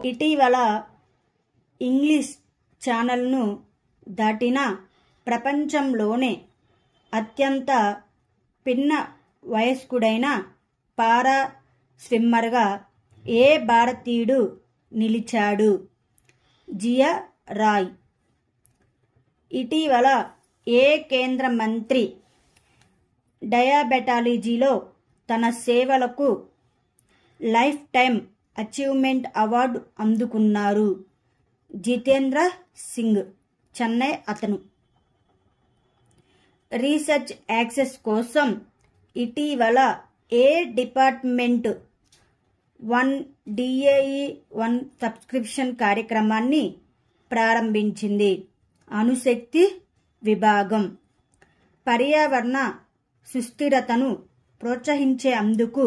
ఇటీవల ఇంగ్లీష్ ఛానల్ను దాటిన ప్రపంచంలోనే అత్యంత పిన్న వయస్కుడైన పారా స్విమ్మర్గా ఏ భారతీయుడు నిలిచాడు? జియా రాయ్. ఇటీవల ఏ కేంద్ర మంత్రి డయాబెటాలజీలో తన సేవలకు లైఫ్ టైం అచీవ్మెంట్ అవార్డు అందుకున్నారు? జితేంద్ర సింగ్, చెన్నై అతను. రీసెర్చ్ యాక్సెస్ కోసం ఇటీవల ఏ డిపార్ట్మెంట్ 1 సబ్స్క్రిప్షన్ కార్యక్రమాన్ని ప్రారంభించింది? అణుశక్తి విభాగం. పర్యావరణ సుస్థిరతను ప్రోత్సహించే అందుకు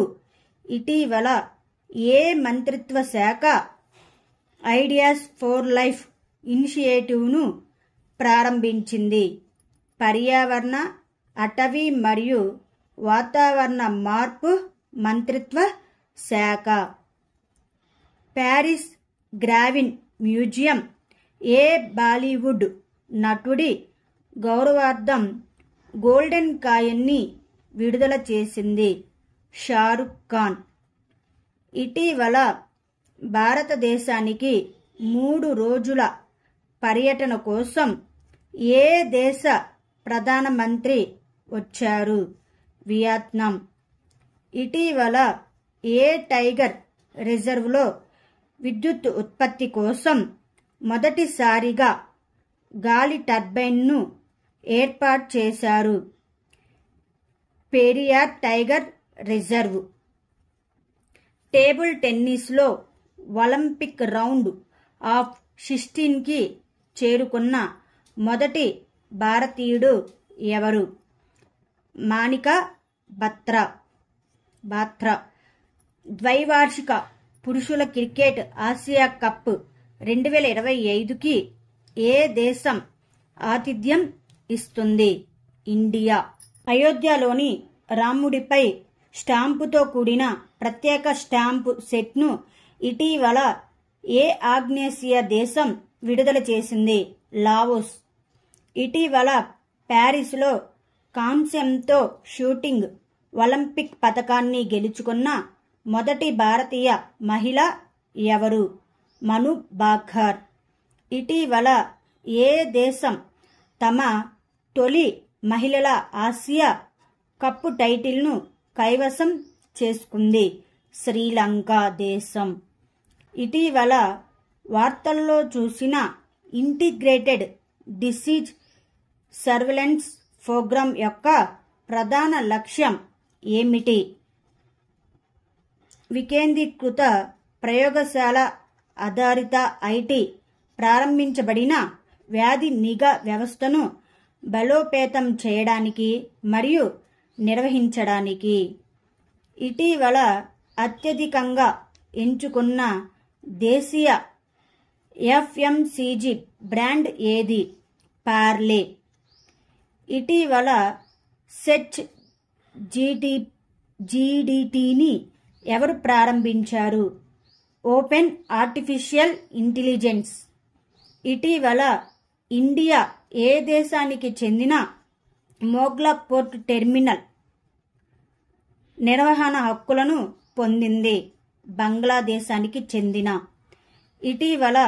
ఇటీవల ఏ మంత్రిత్వ శాఖ ఐడియాస్ ఫర్ లైఫ్ ఇనిషియేటివ్ను ప్రారంభించింది? పర్యావరణ, అటవీ మరియు వాతావరణ మార్పు మంత్రిత్వ శాఖ. ప్యారిస్ గ్రావిన్ మ్యూజియం ఏ బాలీవుడ్ నటుడి గౌరవార్థం గోల్డెన్ కాయిన్ని విడుదల చేసింది? షారుఖ్ ఖాన్. ఇటీవల భారతదేశానికి 3 రోజుల పర్యటన కోసం ఏ దేశ ప్రధానమంత్రి వచ్చారు? వియత్నాం. ఇటీవల ఏ టైగర్ రిజర్వ్లో విద్యుత్ ఉత్పత్తి కోసం మొదటిసారిగా గాలి టర్బైన్ను ఏర్పాటు చేశారు? Periyar tiger reserve. టేబుల్ టెన్నిస్లో ఒలింపిక్ రౌండ్ ఆఫ్ 16కి చేరుకున్న మొదటి భారతీయుడు ఎవరు? మానికా బాత్రా. ద్వైవార్షిక పురుషుల క్రికెట్ ఆసియా కప్ 2025కి ఏ దేశం ఆతిథ్యం ఇస్తుంది? ఇండియా. అయోధ్యలోని రాముడిపై స్టాంపుతో కూడిన ప్రత్యేక స్టాంపు సెట్ను ఇటీవల ఏ ఆగ్నేసియా దేశం విడుదల చేసింది? లావోస్. ఇటీవల ప్యారిస్లో కాంస్యంతో షూటింగ్ ఒలింపిక్ పతకాన్ని గెలుచుకున్న మొదటి భారతీయ మహిళ ఎవరు? మను భాకర్. ఇటీవల ఏ దేశం తమ తొలి మహిళల ఆసియా కప్ టైటిల్ను కైవసం చేసుకుంది? శ్రీలంక దేశం. ఇటీవల వార్తల్లో చూసిన ఇంటిగ్రేటెడ్ డిసీజ్ సర్వేలెన్స్ ప్రోగ్రాం యొక్క ప్రధాన లక్ష్యం ఏమిటి? వికేంద్రీకృత ప్రయోగశాల ఆధారిత ఐటీ ప్రారంభించబడిన వ్యాధి నిఘా వ్యవస్థను బలోపేతం చేయడానికి మరియు నిర్వహించడానికి. ఇటీవల అత్యధికంగా ఎంచుకున్న దేశీయ ఎఫ్ఎంసీజీ బ్రాండ్ ఏది? పార్లే. ఇటీవల సెర్చ్ జీడీటీని ఎవరు ప్రారంభించారు? Open artificial intelligence. ఇటీవల ఇండియా ఏ దేశానికి చెందిన మోగ్లా పోర్ట్ టెర్మినల్ నిర్వహణ హక్కులను పొందింది? బంగ్లాదేశానికి చెందిన. ఇటీవల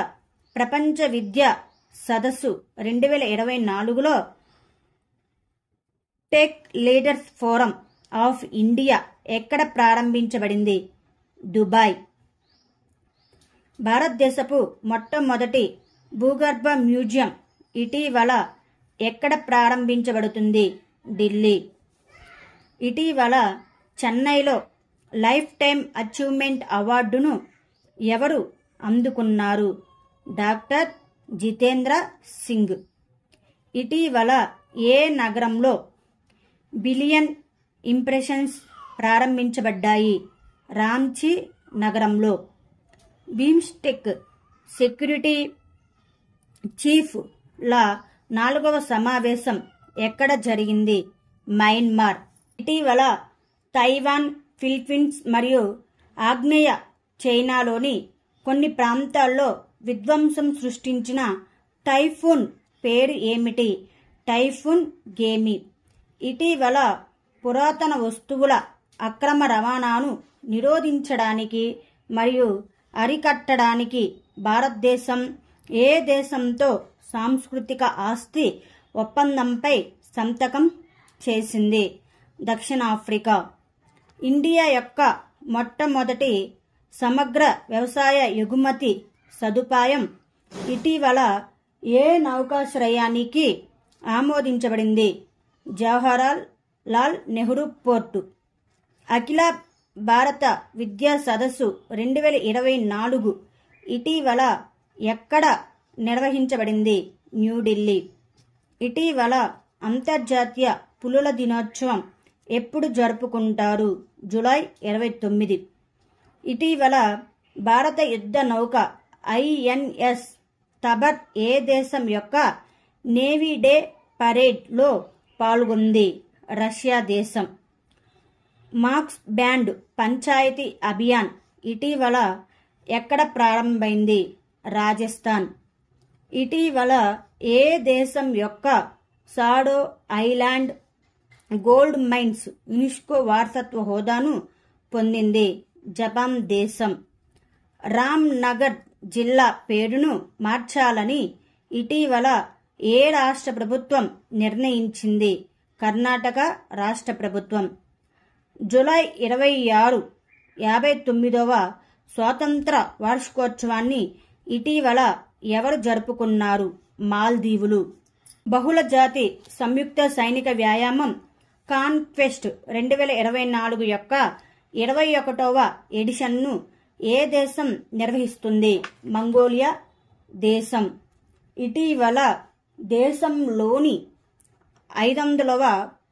ప్రపంచ విద్యా సదస్సు 2024లో tech leaders forum of India ఎక్కడ ప్రారంభించబడింది? దుబాయ్. భారతదేశపు మొట్టమొదటి భూగర్భ మ్యూజియం ఇటీవల ఎక్కడ ప్రారంభించబడుతుంది? ఢిల్లీ. ఇటీవల చెన్నైలో లైఫ్ టైం అచీవ్మెంట్ అవార్డును ఎవరు అందుకున్నారు? డాక్టర్ జితేంద్ర సింగ్. ఇటీవల ఏ నగరంలో బిలియన్ ఇంప్రెషన్స్ ప్రారంభించబడ్డాయి? రాంచీ నగరంలో. బిమ్స్టెక్ సెక్యూరిటీ చీఫ్ ల 4వ సమావేశం ఎక్కడ జరిగింది? మయన్మార్. ఇటీవల తైవాన్, ఫిలిప్పీన్స్ మరియు ఆగ్నేయ చైనాలోని కొన్ని ప్రాంతాల్లో విధ్వంసం సృష్టించిన టైఫూన్ పేరు ఏమిటి? టైఫూన్ గేమి. ఇటీవల పురాతన వస్తువుల అక్రమ రవాణాను నిరోధించడానికి మరియు అరికట్టడానికి భారతదేశం ఏ దేశంతో సాంస్కృతిక ఆస్తి ఒప్పందంపై సంతకం చేసింది? దక్షిణాఫ్రికా. ఇండియా యొక్క మొట్టమొదటి సమగ్ర వ్యవసాయ ఎగుమతి సదుపాయం ఇటీవల ఏ నౌకాశ్రయానికి ఆమోదించబడింది? జవహర్ లాల్ నెహ్రూ పోర్టు. అఖిల భారత విద్యా సదస్సు 2024 ఇటీవల ఎక్కడ నిర్వహించబడింది? న్యూఢిల్లీ. ఇటీవల అంతర్జాతీయ పులుల దినోత్సవం ఎప్పుడు జరుపుకుంటారు? జూలై 29. ఇటీవల భారత యుద్ధ నౌక INS తబర్ ఏ దేశం యొక్క నేవీ డే పరేడ్లో పాల్గొంది? రష్యా దేశం. మార్క్స్ బ్యాండ్ పంచాయతీ అభియాన్ ఇటీవల ఎక్కడ ప్రారంభమైంది? రాజస్థాన్. ఇటీవల ఏ దేశం యొక్క సాడో ఐలాండ్ గోల్డ్ మైన్స్ యునెస్కో వారసత్వ హోదాను పొందింది? జపాన్ దేశం. రామ్ నగర్ జిల్లా పేరును మార్చాలని ఇటీవల ఏ రాష్ట్ర ప్రభుత్వం నిర్ణయించింది? కర్ణాటక రాష్ట్ర ప్రభుత్వం. జూలై 26 59వ స్వాతంత్ర వార్షికోత్సవాన్ని ఇటీవల ఎవరు జరుపుకున్నారు? మాల్దీవులు. బహుళజాతి సంయుక్త సైనిక వ్యాయామం కాన్క్వెస్ట్ 2024 యొక్క 21వ ఎడిషన్ను ఏ దేశం నిర్వహిస్తుంది? మంగోలియా దేశం. ఇటీవల దేశంలోని 500వ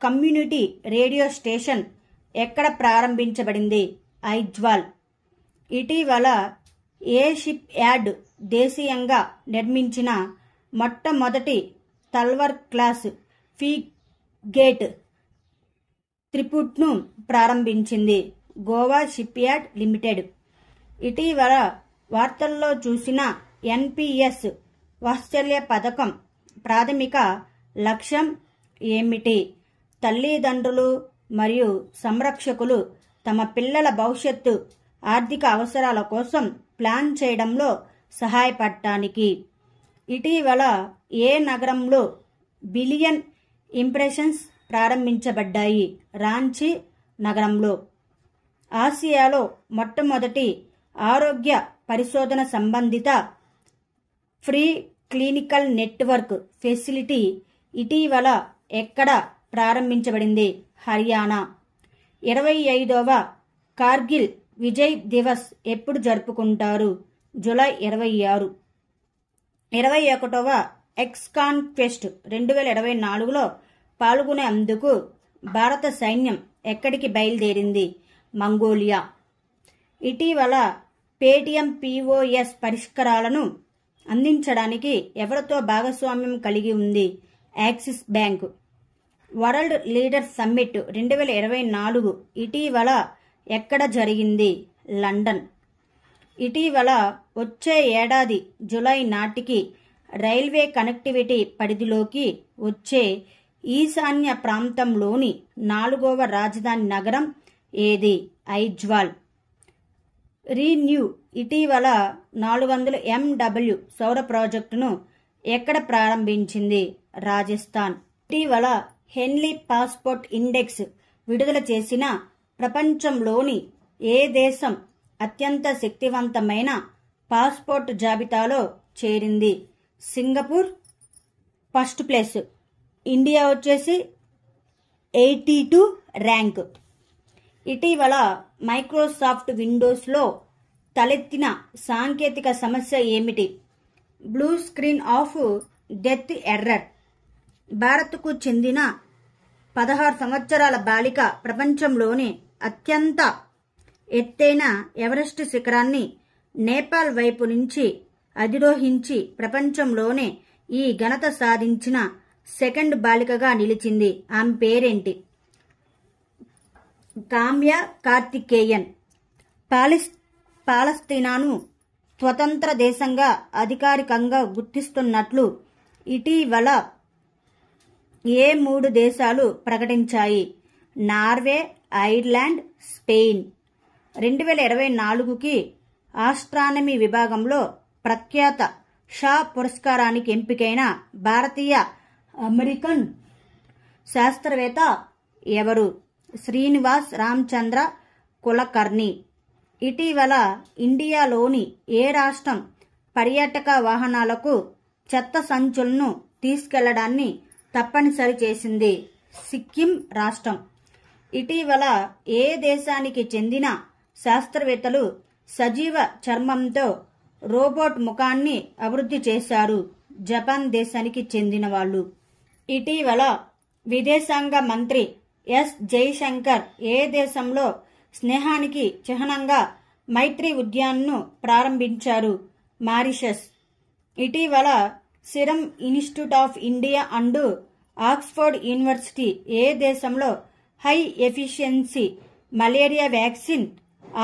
కమ్యూనిటీ రేడియో స్టేషన్ ఎక్కడ ప్రారంభించబడింది? ఐజ్వాల్. ఇటీవల ఏ షిప్ యార్డ్ దేశీయంగా నిర్మించిన మొట్టమొదటి తల్వార్ క్లాస్ ఫ్రిగేట్ త్రిపుట్ను ప్రారంభించింది? Goa ship yard limited. ఇటీవల వార్తల్లో చూసిన NPS వాత్సల్య పథకం ప్రాథమిక లక్ష్యం ఏమిటి? తల్లిదండ్రులు మరియు సంరక్షకులు తమ పిల్లల భవిష్యత్తు ఆర్థిక అవసరాల కోసం ప్లాన్ చేయడంలో సహాయపడటానికి. ఇటీవల ఏ నగరంలో బిలియన్ ఇంప్రెషన్స్ ప్రారంభించబడ్డాయి? రాంచీ నగరంలో. ఆసియాలో మొట్టమొదటి ఆరోగ్య పరిశోధన సంబంధిత ఫ్రీ క్లినికల్ నెట్వర్క్ ఫెసిలిటీ ఇటీవల ఎక్కడ ప్రారంభించబడింది? హర్యానా. 25వ కార్గిల్ విజయ్ దివస్ ఎప్పుడు జరుపుకుంటారు? జూలై 26. 21వ ఎక్స్కాన్క్వెస్ట్ 2024లో పాల్గొనేందుకు భారత సైన్యం ఎక్కడికి బయలుదేరింది? మంగోలియా. ఇటీవల పేటీఎం POS పరిష్కారాలను అందించడానికి ఎవరితో భాగస్వామ్యం కలిగి ఉంది? Axis bank. World leader summit 2024 ఇటీవల ఎక్కడ జరిగింది? లండన్. ఇటీవల వచ్చే ఏడాది జూలై నాటికి రైల్వే కనెక్టివిటీ పరిధిలోకి వచ్చే ఈశాన్య ప్రాంతంలోని 4వ రాజధాని నగరం ఏది? ఐజ్వాల్. రీన్యూ ఇటీవల 400 MW సౌర ప్రాజెక్టును ఎక్కడ ప్రారంభించింది? రాజస్థాన్. ఇటీవల హెన్లీ పాస్పోర్ట్ ఇండెక్స్ విడుదల చేసిన ప్రపంచంలోని ఏ దేశం అత్యంత శక్తివంతమైన పాస్పోర్ట్ జాబితాలో చేరింది? Singapore first place. ఇండియా వచ్చేసి 82 ర్యాంక్. ఇటీవల మైక్రోసాఫ్ట్ విండోస్లో తలెత్తిన సాంకేతిక సమస్య ఏమిటి? Blue screen off death error. భారత్కు చెందిన 16 సంవత్సరాల బాలిక ప్రపంచంలోనే అత్యంత ఎత్తైన ఎవరెస్ట్ శిఖరాన్ని నేపాల్ వైపు నుంచి అధిరోహించి ప్రపంచంలోనే ఈ ఘనత సాధించిన సెకండ్ బాలికగా నిలిచింది. ఆమె పేరేంటి? కామ్య కార్తికేయన్. పాలస్తీనాను స్వతంత్ర దేశంగా అధికారికంగా గుర్తిస్తున్నట్లు ఇటీవల ఏ 3 దేశాలు ప్రకటించాయి? Norway, Ireland, Spain. 2024కి ఆస్ట్రానమీ విభాగంలో ప్రఖ్యాత షా పురస్కారానికి ఎంపికైన భారతీయ అమెరికన్ శాస్త్రవేత్త ఎవరు? శ్రీనివాస్ రామచంద్ర కులకర్ణి. ఇటీవల ఇండియాలోని ఏ రాష్ట్రం పర్యాటక వాహనాలకు చెత్త సంచులను తీసుకెళ్లడాన్ని తప్పనిసరి చేసింది? సిక్కిం రాష్ట్రం. ఇటీవల ఏ దేశానికి చెందిన శాస్త్రవేత్తలు సజీవ చర్మంతో రోబోట్ ముఖాన్ని అభివృద్ధి చేశారు? జపాన్ దేశానికి చెందిన వాళ్ళు. ఇటీవల విదేశాంగ మంత్రి ఎస్ జైశంకర్ ఏ దేశంలో స్నేహానికి చిహ్నంగా మైత్రి ఉద్యాన్ను ప్రారంభించారు? మారిషస్. ఇటీవల serum institute of India and Oxford university ఏ దేశంలో హై ఎఫిషియన్సీ మలేరియా వ్యాక్సిన్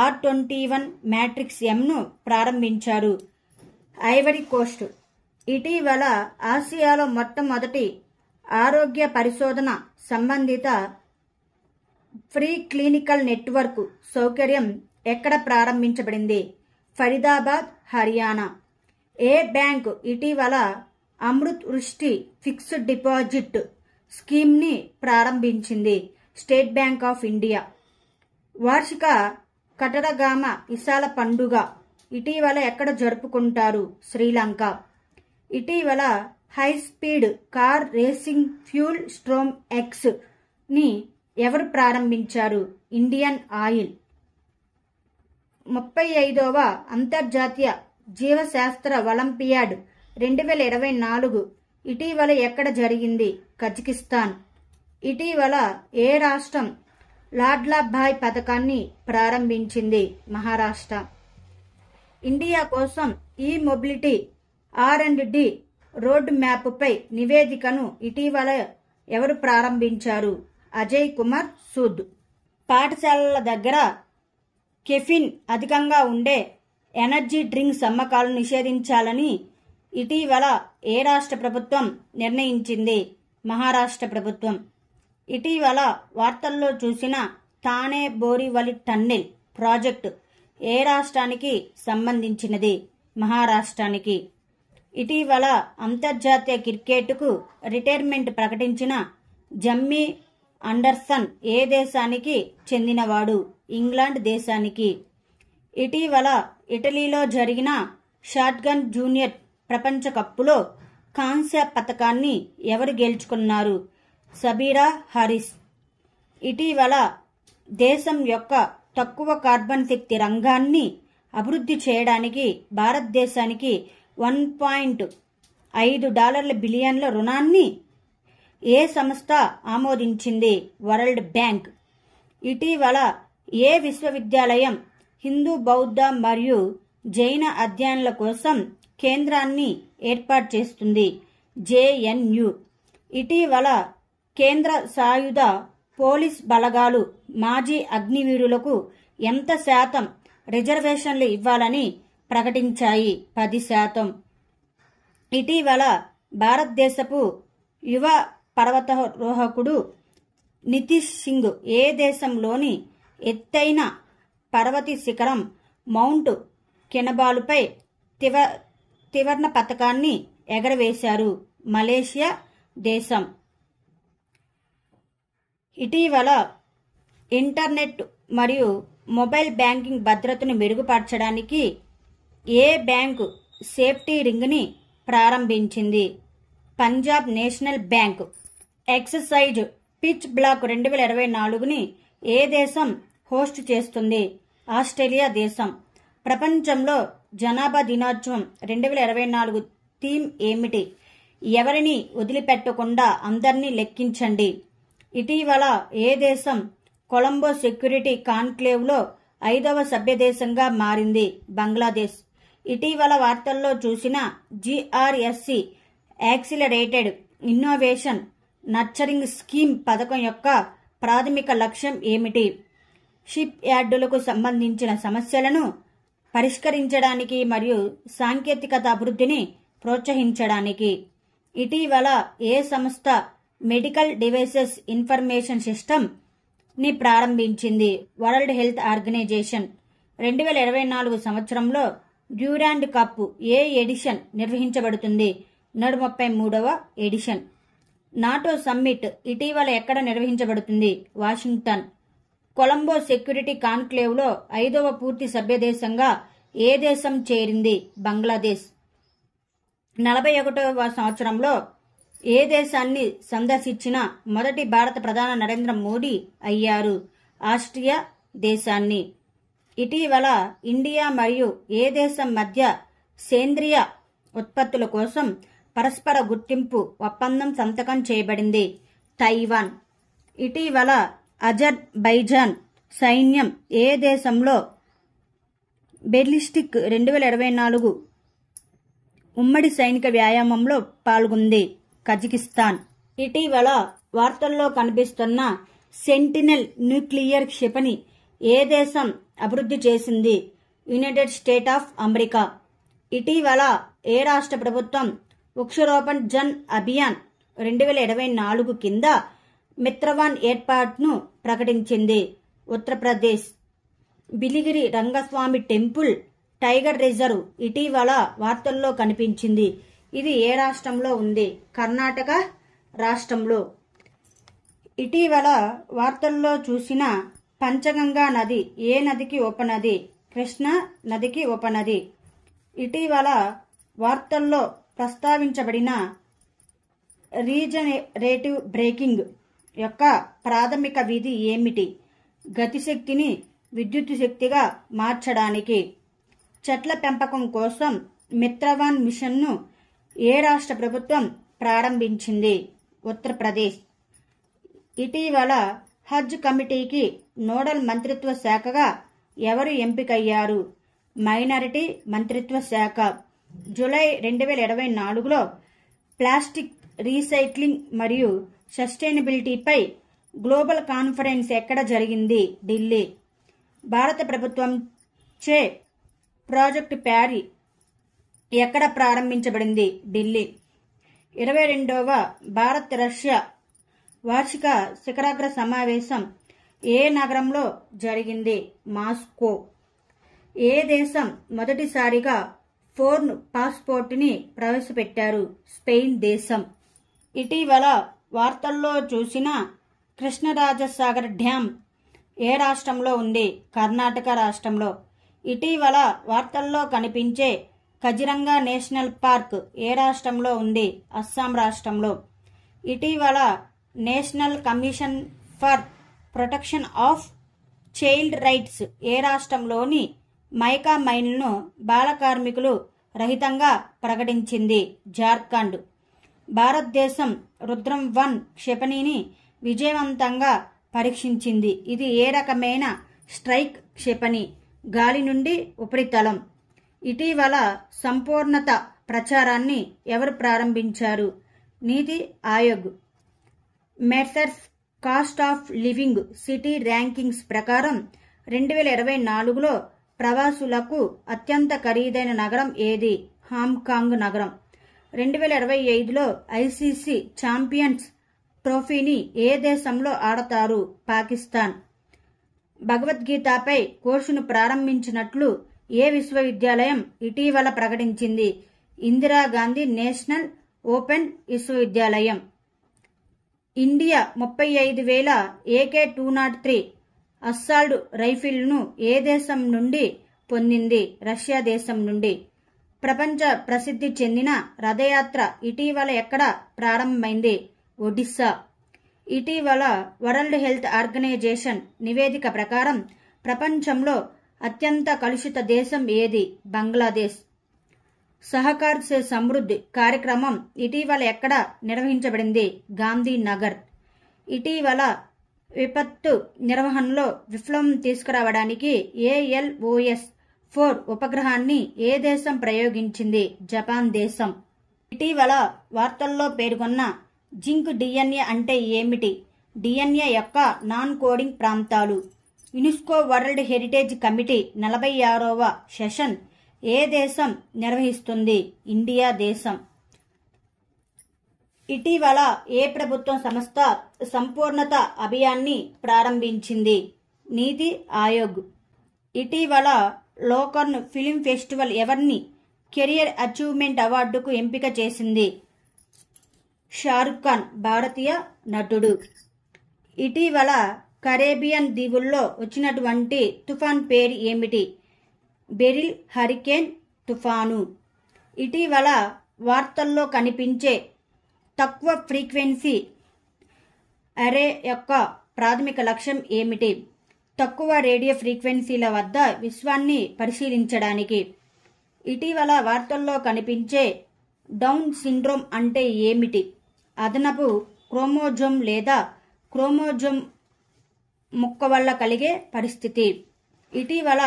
R21-Mను ప్రారంభించారు? Ivory coast. ఇటీవల ఆసియాలో మొట్టమొదటి ఆరోగ్య పరిశోధన సంబంధిత ఫ్రీ క్లినికల్ నెట్వర్క్ సౌకర్యం ఎక్కడ ప్రారంభించబడింది? ఫరీదాబాద్, హర్యానా. ఏ బ్యాంకు ఇటీవల అమృత్ వృష్టి ఫిక్స్డ్ డిపాజిట్ స్కీమ్ని ప్రారంభించింది? State bank of India. వార్షిక కటరగామ ఇసాల పండుగ ఇటీవల ఎక్కడ జరుపుకుంటారు? శ్రీలంక. ఇటీవల high speed car racing fuel storm X ని ఎవరు ప్రారంభించారు? Indian oil. 35వ అంతర్జాతీయ జీవశాస్త్ర ఒలింపియాడ్ 2024 ఇటీవల ఎక్కడ జరిగింది? కజకిస్తాన్. ఇటీవల ఏ రాష్ట్రం లాడ్లాభాయ్ పథకాన్ని ప్రారంభించింది? మహారాష్ట్ర. ఇండియా కోసం ఈ మొబిలిటీ R&D రోడ్ మ్యాప్పై నివేదికను ఇటీవల ఎవరు ప్రారంభించారు? అజయ్ కుమార్ సూద్. పాఠశాలల దగ్గర కెఫిన్ అధికంగా ఉండే ఎనర్జీ డ్రింక్స్ అమ్మకాలను నిషేధించాలని ఇటీవల ఏ రాష్ట్ర ప్రభుత్వం నిర్ణయించింది? మహారాష్ట్ర ప్రభుత్వం. ఇటీవల వార్తల్లో చూసిన థానే బోరివలి టన్నెల్ ప్రాజెక్టు ఏ రాష్ట్రానికి సంబంధించినది? మహారాష్ట్రానికి. ఇటీవల అంతర్జాతీయ క్రికెట్కు రిటైర్మెంట్ ప్రకటించిన జమ్మీ అండర్సన్ ఏ దేశానికి చెందినవాడు? ఇంగ్లాండ్ దేశానికి. ఇటీవల ఇటలీలో జరిగిన షాట్గన్ జూనియర్ ప్రపంచ కప్పులో కాంస్య పతకాన్ని ఎవరు గెలుచుకున్నారు? సబీరా హారిస్. ఇటీవల దేశం యొక్క తక్కువ కార్బన్ శక్తి రంగాన్ని అభివృద్ధి చేయడానికి భారతదేశానికి $1.5 బిలియన్ల రుణాన్ని ఏ సంస్థ ఆమోదించింది? World bank. ఇటీవల ఏ విశ్వవిద్యాలయం హిందూ, బౌద్ధ మరియు జైన అధ్యయనాల కోసం కేంద్రాన్ని ఏర్పాటు చేస్తుంది? JNU. ఇటీవల కేంద్ర సాయుధ పోలీస్ బలగాలు మాజీ అగ్నివీరులకు ఎంత శాతం రిజర్వేషన్లు ఇవ్వాలని ప్రకటించాయి? 10%. ఇటీవల భారతదేశపు యువ పర్వతారోహకుడు నితీష్ సింగ్ ఏ దేశంలోని ఎత్తైన పర్వత శిఖరం మౌంట్ కెనబాలుపై త్రివర్ణ పతాకాన్ని ఎగరవేశారు? మలేషియా దేశం. ఇటీవల ఇంటర్నెట్ మరియు మొబైల్ బ్యాంకింగ్ భద్రతను మెరుగుపరచడానికి ఏ బ్యాంకు సేఫ్టీ రింగ్ని ప్రారంభించింది? Punjab national bank. Exercise pitch black 2024ని ఏ దేశం హోస్ట్ చేస్తుంది? ఆస్ట్రేలియా దేశం. ప్రపంచంలో జనాభా దినోత్సవం 2024 థీమ్ ఏమిటి? ఎవరిని వదిలిపెట్టకుండా అందరినీ లెక్కించండి. ఇటీవల ఏ దేశం కొలంబో సెక్యూరిటీ కాన్క్లేవ్లో 5వ సభ్య దేశంగా మారింది? బంగ్లాదేశ్. ఇటీవల వార్తల్లో చూసిన GRSC accelerated innovation nurturing scheme పథకం యొక్క ప్రాథమిక లక్ష్యం ఏమిటి? షిప్ యార్డులకు సంబంధించిన సమస్యలను పరిష్కరించడానికి మరియు సాంకేతికత అభివృద్ధిని ప్రోత్సహించడానికి. ఇటీవల ఏ సంస్థ మెడికల్ డివైసెస్ ఇన్ఫర్మేషన్ సిస్టమ్ ని ప్రారంభించింది? World health organisation. 2024 సంవత్సరంలో డ్యూరాండ్ కప్ ఏ ఎడిషన్ నిర్వహించబడుతుంది? 133వ ఎడిషన్. నాటో సమ్మిట్ ఇటీవల ఎక్కడ నిర్వహించబడుతుంది? వాషింగ్టన్. కొలంబో సెక్యూరిటీ కాన్క్లేవ్లో 5వ పూర్తి సభ్యదేశంగా ఏ దేశం చేరింది? బంగ్లాదేశ్. 41వ సంవత్సరంలో ఏ దేశాన్ని సందర్శించిన మొదటి భారత ప్రధాని నరేంద్ర మోడీ అయ్యారు? ఆస్ట్రియా దేశాన్ని. ఇటీవల ఇండియా మరియు ఏ దేశం మధ్య సేంద్రియ ఉత్పత్తుల కోసం పరస్పర గుర్తింపు ఒప్పందం సంతకం చేయబడింది? తైవాన్. ఇటీవల అజర్బైజాన్ సైన్యం ఏ దేశంలో బెలిస్టిక్ 2024 ఉమ్మడి సైనిక వ్యాయామంలో పాల్గొంది? కజకిస్తాన్. ఇటీవల వార్తల్లో కనిపిస్తున్న సెంటినెల్ న్యూక్లియర్ క్షిపణి ఏ దేశం అభివృద్ధి చేసింది? United states of America. ఇటీవల ఏ రాష్ట్ర ప్రభుత్వం వృక్షారోపణ్ జన్ అభియాన్ 2024 కింద మిత్రవాన్ ఏర్పాటును ప్రకటించింది? Uttar Pradesh. Biligiri Rangaswamy temple tiger reserve ఇటీవల వార్తల్లో కనిపించింది. ఇది ఏ రాష్ట్రంలో ఉంది? కర్ణాటక రాష్ట్రంలో. ఇటీవల వార్తల్లో చూసిన పంచగంగా నది ఏ నదికి ఉపనది? కృష్ణా నదికి ఉపనది. ఇటీవల వార్తల్లో ప్రస్తావించబడిన రీజనరేటివ్ బ్రేకింగ్ యొక్క ప్రాథమిక విధి ఏమిటి? గతిశక్తిని విద్యుత్ శక్తిగా మార్చడానికి. చెట్ల పెంపకం కోసం మిత్రవాన్ మిషన్ను ఏ రాష్ట్ర ప్రభుత్వం ప్రారంభించింది? ఉత్తరప్రదేశ్. ఇటీవల హజ్ కమిటీకి నోడల్ మంత్రిత్వ శాఖగా ఎవరు ఎంపికయ్యారు? మైనారిటీ మంత్రిత్వ శాఖ. జూలై 2024లో ప్లాస్టిక్ రీసైక్లింగ్ మరియు సస్టైనబిలిటీపై గ్లోబల్ కాన్ఫరెన్స్ ఎక్కడ జరిగింది? ఢిల్లీ. భారత ప్రభుత్వం చే ప్రాజెక్టు ప్యారీ ఎక్కడ ప్రారంభించబడింది? ఢిల్లీ. 22వ భారత్ రష్యా వార్షిక శిఖరాగ్ర సమావేశం ఏ నగరంలో జరిగింది? మాస్కో. ఏ దేశం మొదటిసారిగా ఫోర్న్ పాస్పోర్టుని ప్రవేశపెట్టారు? స్పెయిన్ దేశం. ఇటీవల వార్తల్లో చూసిన కృష్ణరాజసాగర్ డ్యాం ఏ రాష్ట్రంలో ఉంది? కర్ణాటక రాష్ట్రంలో. ఇటీవల వార్తల్లో కనిపించే కజిరంగా నేషనల్ పార్క్ ఏ రాష్ట్రంలో ఉంది? అస్సాం రాష్ట్రంలో. ఇటీవల national commission for protection of child rights ఏ రాష్ట్రంలోని మైకా మైన్లను బాల కార్మికులు రహితంగా ప్రకటించింది? జార్ఖండ్. భారతదేశం రుద్రం-1 క్షిపణిని విజయవంతంగా పరీక్షించింది. ఇది ఏ రకమైన స్ట్రైక్ క్షిపణి? గాలి నుండి ఉపరితలం. ఇటీవల సంపూర్ణత ప్రచారాన్ని ఎవరు ప్రారంభించారు? నీతి Aayog. మెర్సర్స్ cost of living city rankings ప్రకారం 2024లో ప్రవాసులకు అత్యంత ఖరీదైన నగరం ఏది? హాంకాంగ్ నగరం. 2025లో ఐసీసీ ఛాంపియన్స్ ట్రోఫీని ఏ దేశంలో ఆడతారు? పాకిస్తాన్. భగవద్గీతపై కోర్సును ప్రారంభించినట్లు ఏ విశ్వవిద్యాలయం ఇటీవల ప్రకటించింది? ఇందిరాగాంధీ నేషనల్ ఓపెన్ విశ్వవిద్యాలయం. ఇండియా 35,000 AK-203 అస్సాల్ట్ రైఫిల్ను ఏ దేశం నుండి పొందింది? రష్యా దేశం నుండి. ప్రపంచ ప్రసిద్ధి చెందిన రథయాత్ర ఇటీవల ఎక్కడ ప్రారంభమైంది? ఒడిశా. ఇటీవల వరల్డ్ హెల్త్ ఆర్గనైజేషన్ నివేదిక ప్రకారం ప్రపంచంలో అత్యంత కలుషిత దేశం ఏది? బంగ్లాదేశ్. సహకార్ సే సమృద్ధి కార్యక్రమం ఇటీవల ఎక్కడ నిర్వహించబడింది? గాంధీనగర్. ఇటీవల విపత్తు నిర్వహణలో విప్లవం తీసుకురావడానికి ALOS-4 ఉపగ్రహాన్ని ఏ దేశం ప్రయోగించింది? జపాన్ దేశం. ఇటీవల వార్తల్లో పేర్కొన్న జింక్ డిఎన్ఏ అంటే ఏమిటి? డిఎన్ఏ యొక్క నాన్ కోడింగ్ ప్రాంతాలు. యునెస్కో వరల్డ్ హెరిటేజ్ కమిటీ 46వ సెషన్ ఏ దేశం నిర్వహిస్తుంది? ఇండియా దేశం. ఇటీవల ఏ ప్రభుత్వ సంస్థ సంపూర్ణత అభియాన్ని ప్రారంభించింది? నీతి ఆయోగ్. ఇటీవల లోకర్న్ ఫిల్మ్ ఫెస్టివల్ ఎవరిని కెరియర్ అచీవ్మెంట్ అవార్డుకు ఎంపిక చేసింది? షారుఖ్ ఖాన్, భారతీయ నటుడు. ఇటీవల కరేబియన్ దీవుల్లో వచ్చినటువంటి తుఫాన్ పేరు ఏమిటి? బెరిల్ హరికేన్ తుఫాను. ఇటీవల వార్తల్లో కనిపించే తక్కువ ఫ్రీక్వెన్సీ అరే యొక్క ప్రాథమిక లక్ష్యం ఏమిటి? తక్కువ రేడియో ఫ్రీక్వెన్సీల వద్ద విశ్వాన్ని పరిశీలించడానికి. ఇటీవల వార్తల్లో కనిపించే డౌన్ సిండ్రోమ్ అంటే ఏమిటి? అదనపు క్రోమోజోమ్ లేదా క్రోమోజోమ్ ముక్క వల్ల కలిగే పరిస్థితి. ఇటీవల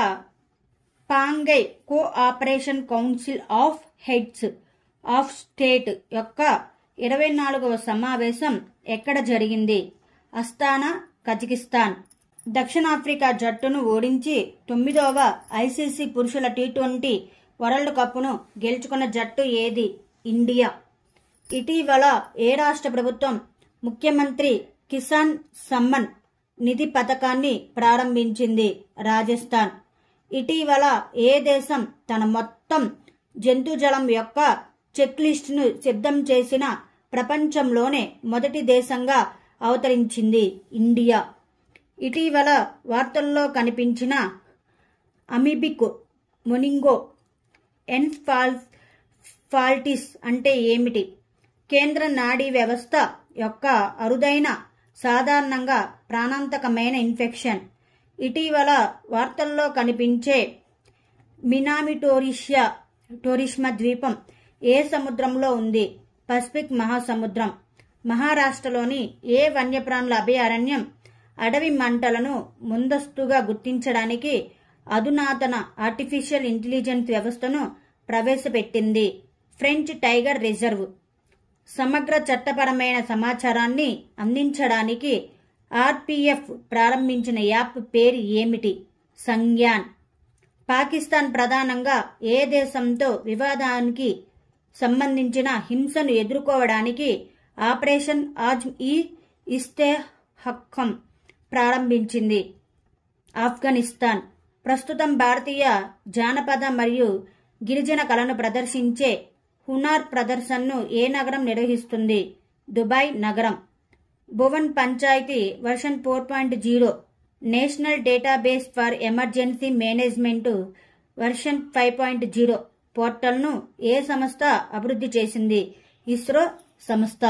పాంగై cooperation council of heads of state యొక్క 24వ సమావేశం ఎక్కడ జరిగింది? Astana, Kazakhstan. దక్షిణాఫ్రికా జట్టును ఓడించి 9వ ఐసీసీ పురుషుల టీ20 వరల్డ్ కప్ను గెలుచుకున్న జట్టు ఏది? ఇండియా. ఇటీవల ఏ రాష్ట్ర ప్రభుత్వం ముఖ్యమంత్రి కిసాన్ సమ్మాన్ నిధి పథకాన్ని ప్రారంభించింది? రాజస్థాన్. ఇటీవల ఏ దేశం తన మొత్తం జంతుజాలం యొక్క చెక్ లిస్టును సిద్ధం చేసిన ప్రపంచంలోనే మొదటి దేశంగా అవతరించింది? ఇండియా. ఇటీవల వార్తల్లో కనిపించిన అమీబిక్ మొనింగో ఎన్ఫాల్టిస్ అంటే ఏమిటి? కేంద్ర నాడీ వ్యవస్థ యొక్క అరుదైన సాధారణంగా ప్రాణాంతకమైన ఇన్ఫెక్షన్. ఇటీవల వార్తల్లో కనిపించే మినామి టోరిష్మా ద్వీపం ఏ సముద్రంలో ఉంది? పసిఫిక్ మహాసముద్రం. మహారాష్ట్రలోని ఏ వన్యప్రాణుల అభయారణ్యం అడవి మంటలను ముందస్తుగా గుర్తించడానికి అధునాతన ఆర్టిఫిషియల్ ఇంటెలిజెన్స్ వ్యవస్థను ప్రవేశపెట్టింది? French tiger reserve. సమగ్ర చట్టపరమైన సమాచారాన్ని అందించడానికి ఆర్పీఎఫ్ ప్రారంభించిన యాప్ పేరు ఏమిటి? సంజ్ఞాన్. పాకిస్తాన్ ప్రధానంగా ఏ దేశంతో వివాదానికి సంబంధించిన హింసను ఎదుర్కోవడానికి ఆపరేషన్ ఇస్తేహకం ప్రారంభించింది? ఆఫ్ఘనిస్తాన్. ప్రస్తుతం భారతీయ జానపద మరియు గిరిజన కళను ప్రదర్శించే హునార్ ప్రదర్శనను ఏ నగరం నిర్వహిస్తుంది? దుబాయ్ నగరం. Bhuvan Panchayat version 4.0 national database for emergency management version 5.0 పోర్టల్ను ఏ సంస్థ అభివృద్ధి చేసింది? ఇస్రో సంస్థ.